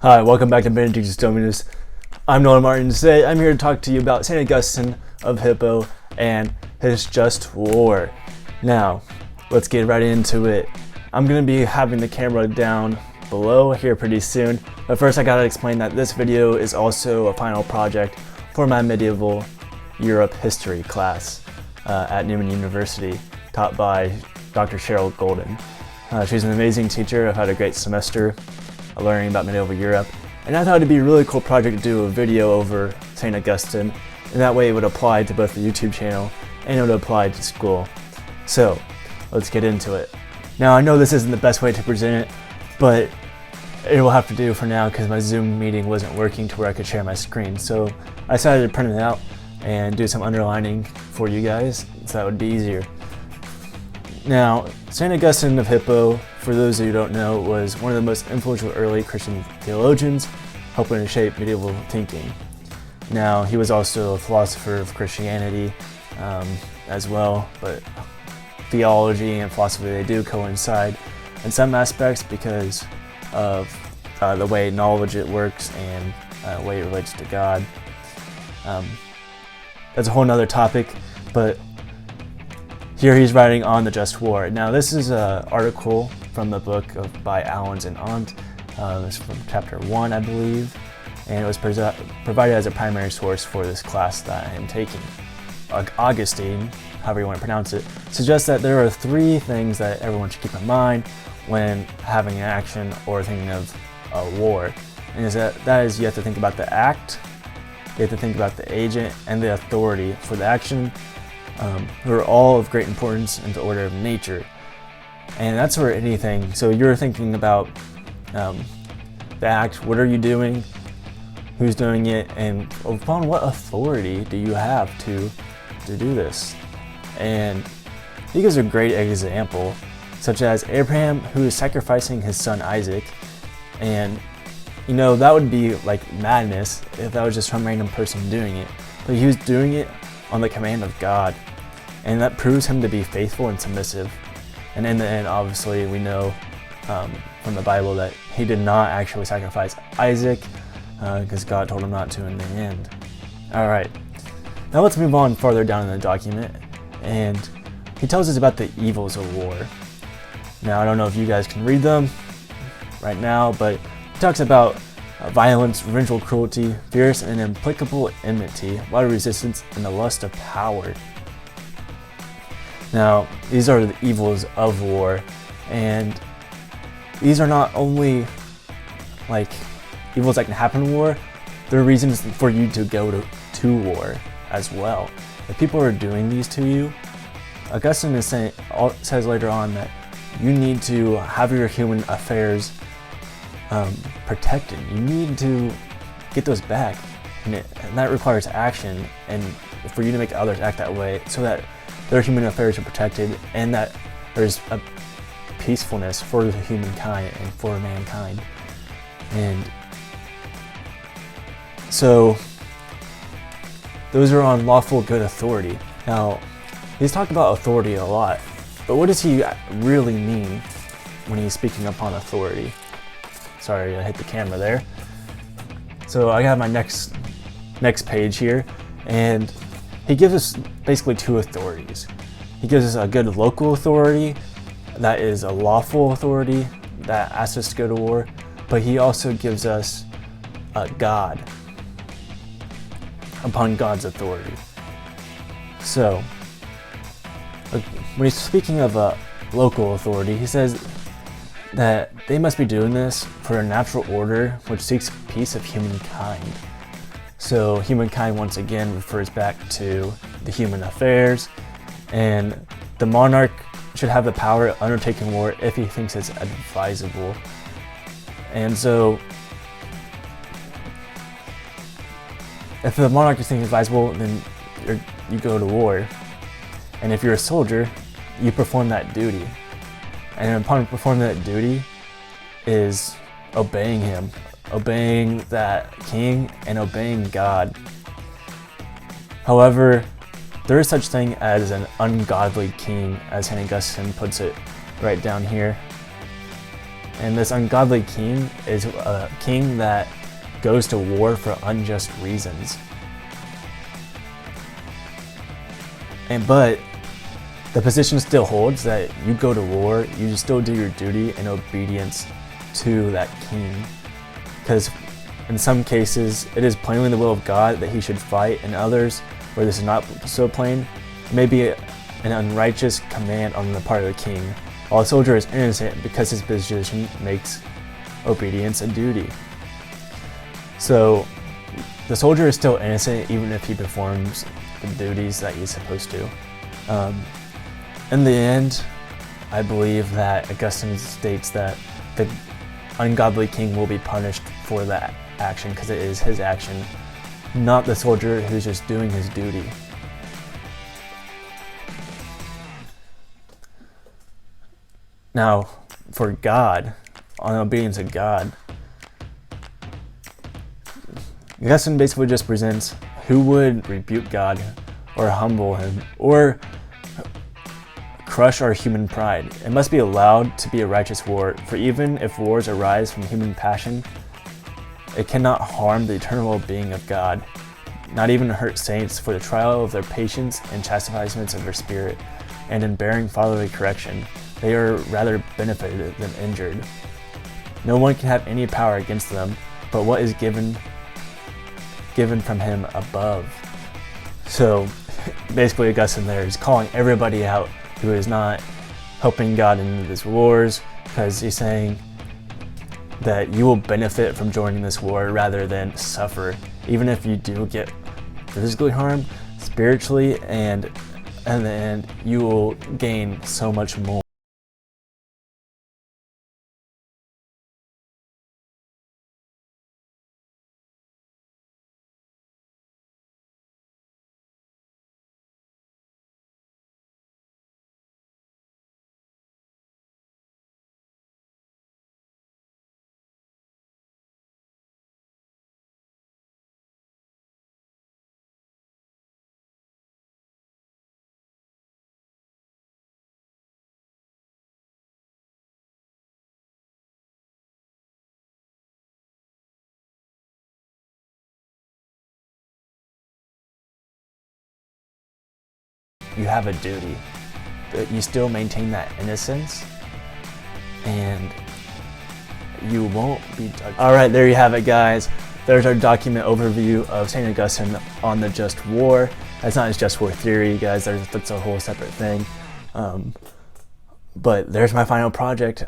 Hi, welcome back to Benedictus Dominus. I'm Nolan Martin. Today I'm here to talk to you about St. Augustine of Hippo and his just war. Now, let's get right into it. I'm going to be having the camera down below here pretty soon, but first I gotta explain that this video is also a final project for my medieval Europe history class at Newman University, taught by Dr. Cheryl Golden. She's an amazing teacher. I've had a great semester learning about medieval Europe, and I thought it'd be a really cool project to do a video over St. Augustine, and that way it would apply to both the YouTube channel and it would apply to school. So let's get into it. Now, I know this isn't the best way to present it, but it will have to do for now because my Zoom meeting wasn't working to where I could share my screen. So I decided to print it out and do some underlining for you guys so that would be easier. Now, St. Augustine of Hippo, for those of you who don't know, was one of the most influential early Christian theologians, helping to shape medieval thinking. Now, he was also a philosopher of Christianity as well, but theology and philosophy, they do coincide in some aspects because of the way knowledge it works and the way it relates to God. That's a whole nother topic, but here he's writing on the just war. Now, this is an article from the book by Allens and Ont. It's from chapter 1, I believe, and it was provided as a primary source for this class that I am taking. Augustine, however you want to pronounce it, suggests that there are three things that everyone should keep in mind when having an action or thinking of a war. And that is you have to think about the act, you have to think about the agent, and the authority for the action, who are all of great importance in the order of nature. And that's for anything. So you're thinking about the act, what are you doing, who's doing it, and upon what authority do you have to do this. And he gives a great example, such as Abraham, who is sacrificing his son Isaac. And you know, that would be like madness if that was just some random person doing it, but he was doing it on the command of God, and that proves him to be faithful and submissive. And in the end, obviously, we know from the Bible that he did not actually sacrifice Isaac because God told him not to in the end. All right, now let's move on farther down in the document, and he tells us about the evils of war. Now, I don't know if you guys can read them right now, but he talks about violence, vengeful cruelty, fierce and implacable enmity, wild resistance, and the lust of power. Now, these are the evils of war, and these are not only like evils that can happen in war, they're reasons for you to go to war as well. If people are doing these to you, Augustine says later on that you need to have your human affairs protected. You need to get those back, and that requires action, and for you to make others act that way so that their human affairs are protected and that there's a peacefulness for the humankind and for mankind. And so those are on lawful good authority. Now, he's talked about authority a lot, but what does he really mean when he's speaking upon authority? Sorry, I hit the camera there. So I got my next page here, and he gives us basically two authorities. He gives us a good local authority, that is a lawful authority that asks us to go to war, but he also gives us God, upon God's authority. So when he's speaking of a local authority, he says that they must be doing this for a natural order which seeks peace of humankind. So humankind once again refers back to the human affairs, and the monarch should have the power of undertaking war if he thinks it's advisable. And so if the monarch is thinking advisable, then you go to war. And if you're a soldier, you perform that duty. And upon performing that duty is obeying him, obeying that king, and obeying God. However, there is such thing as an ungodly king, as St. Augustine puts it right down here. And this ungodly king is a king that goes to war for unjust reasons. But the position still holds that you go to war, you still do your duty in obedience to that king. Because in some cases, it is plainly the will of God that he should fight. In others, where this is not so plain, it may be an unrighteous command on the part of the king, while a soldier is innocent because his position makes obedience a duty. So the soldier is still innocent even if he performs the duties that he's supposed to. In the end, I believe that Augustine states that the ungodly king will be punished for that action because it is his action, not the soldier who's just doing his duty. Now, for God, on obedience to God, Augustine basically just presents who would rebuke God or humble him or crush our human pride. It must be allowed to be a righteous war, for even if wars arise from human passion, it cannot harm the eternal well-being of God, not even hurt saints for the trial of their patience and chastisements of their spirit, and in bearing fatherly correction, they are rather benefited than injured. No one can have any power against them, but what is given from him above. So basically Augustine there is calling everybody out who is not helping God in these wars, because he's saying that you will benefit from joining this war rather than suffer, even if you do get physically harmed, spiritually, and in the end you will gain so much more. You have a duty, but you still maintain that innocence, and you won't be judged. All right, there you have it, guys. There's our document overview of St. Augustine on the just war. That's not his just war theory, guys. That's a whole separate thing. But there's my final project.